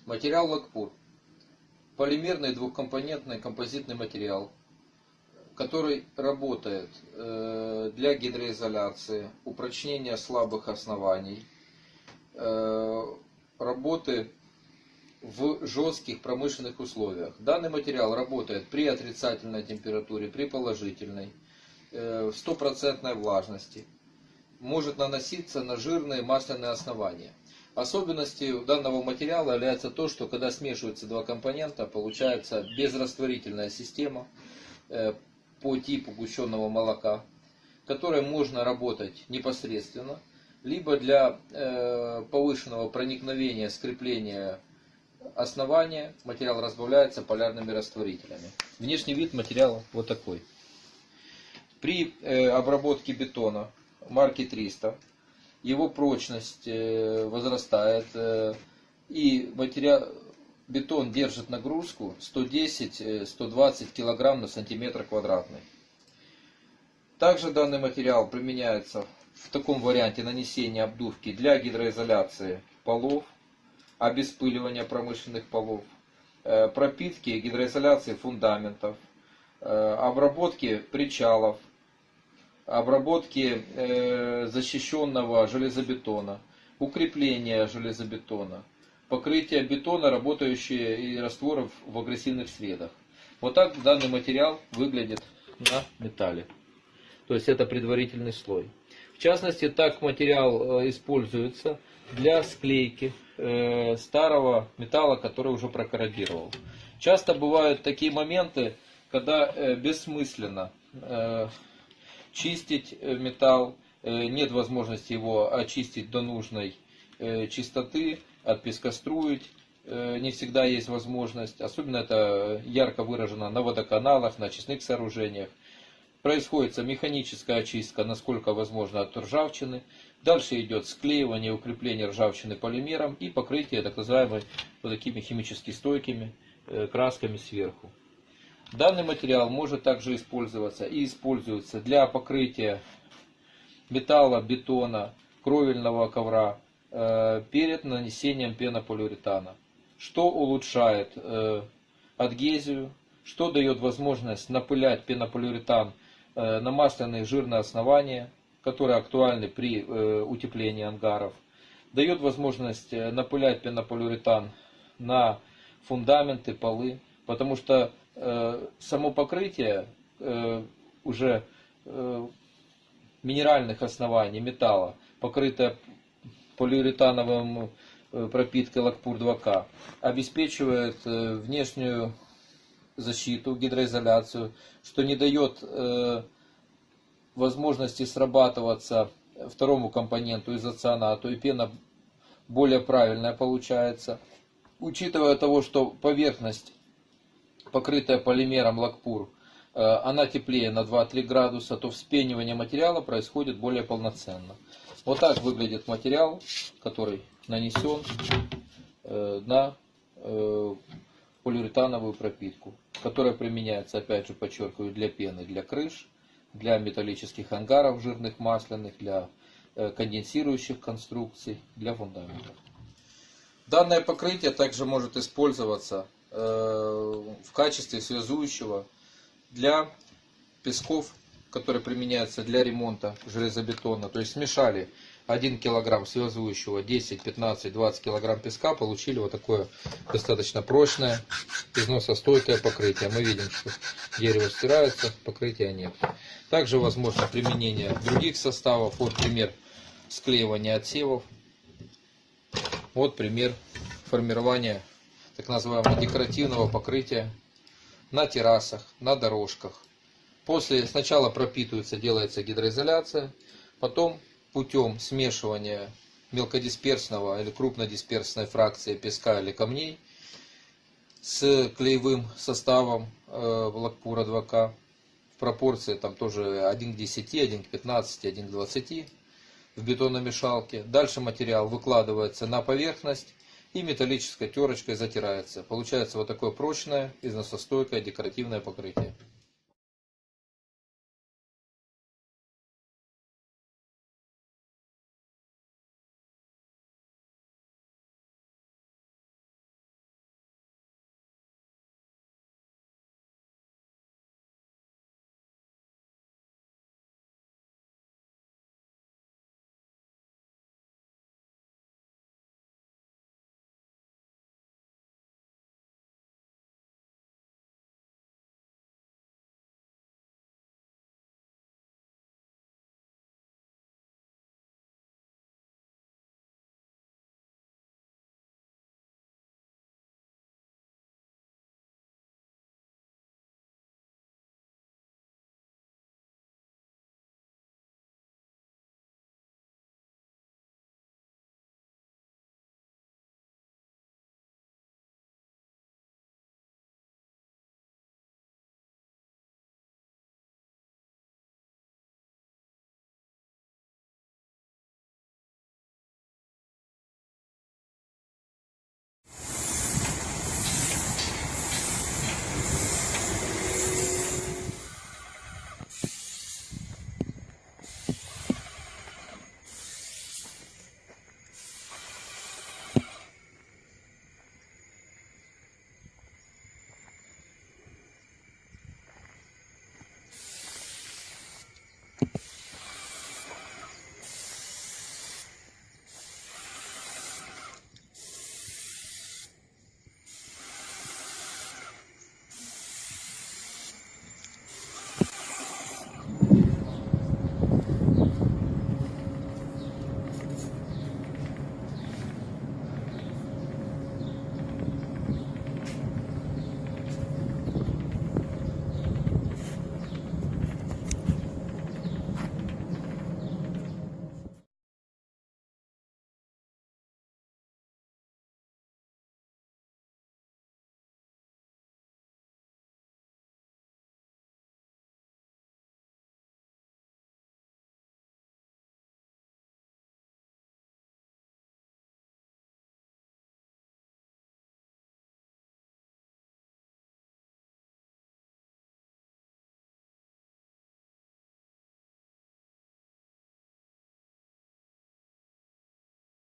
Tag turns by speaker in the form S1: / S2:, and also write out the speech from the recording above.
S1: Материал лакпур. Полимерный двухкомпонентный композитный материал, который работает для гидроизоляции, упрочнения слабых оснований, работы в жестких промышленных условиях. Данный материал работает при отрицательной температуре, при положительной, в стопроцентной влажности. Может наноситься на жирные масляные основания. Особенностью данного материала является то, что когда смешиваются два компонента, получается безрастворительная система по типу сгущенного молока, которой можно работать непосредственно, либо для повышенного проникновения, скрепления основания материал разбавляется полярными растворителями. Внешний вид материала вот такой. При обработке бетона марки 300 его прочность возрастает, и бетон держит нагрузку 110-120 кг на сантиметр квадратный. Также данный материал применяется в таком варианте нанесения обдувки для гидроизоляции полов, обеспыливания промышленных полов, пропитки и гидроизоляции фундаментов, обработки причалов, обработки защищенного железобетона, укрепления железобетона, покрытие бетона, работающие и растворов в агрессивных средах. Вот так данный материал выглядит на металле. То есть это предварительный слой. В частности, так материал используется для склейки старого металла, который уже прокорродировал. Часто бывают такие моменты, когда бессмысленно чистить металл, нет возможности его очистить до нужной чистоты, отпескоструить, не всегда есть возможность, особенно это ярко выражено на водоканалах, на очистных сооружениях. Происходит механическая очистка, насколько возможно, от ржавчины. Дальше идет склеивание, укрепление ржавчины полимером и покрытие так называемыми вот такими химически стойкими красками сверху. Данный материал может также использоваться и используется для покрытия металла, бетона, кровельного ковра перед нанесением пенополиуретана, что улучшает адгезию, что дает возможность напылять пенополиуретан на масляные жирные основания, которые актуальны при утеплении ангаров, дает возможность напылять пенополиуретан на фундаменты, полы, потому что само покрытие уже минеральных оснований металла, покрытое полиуретановым пропиткой лакпур 2К, обеспечивает внешнюю защиту, гидроизоляцию, что не дает возможности срабатываться второму компоненту изоцианату, и пена более правильная получается. Учитывая того, что поверхность, покрытая полимером лакпур, она теплее на 2-3 градуса, то вспенивание материала происходит более полноценно. Вот так выглядит материал, который нанесен на полиуретановую пропитку, которая применяется, опять же подчеркиваю, для пены, для крыш, для металлических ангаров жирных масляных, для конденсирующих конструкций, для фундаментов. Данное покрытие также может использоваться в качестве связующего для песков, которые применяются для ремонта железобетона. То есть смешали 1 килограмм связующего, 10, 15, 20 килограмм песка, получили вот такое достаточно прочное, износостойкое покрытие. Мы видим, что дерево стирается, покрытия нет. Также возможно применение других составов. Вот пример склеивания отсевов. Вот пример формирования так называемого декоративного покрытия на террасах, на дорожках. Сначала пропитывается, делается гидроизоляция, потом путем смешивания мелкодисперсного или крупнодисперсной фракции песка или камней с клеевым составом лакпура 2К в пропорции там тоже 1 к 10, 1 к 15, 1 к 20 в бетономешалке. Дальше материал выкладывается на поверхность и металлической терочкой затирается. Получается вот такое прочное, износостойкое декоративное покрытие.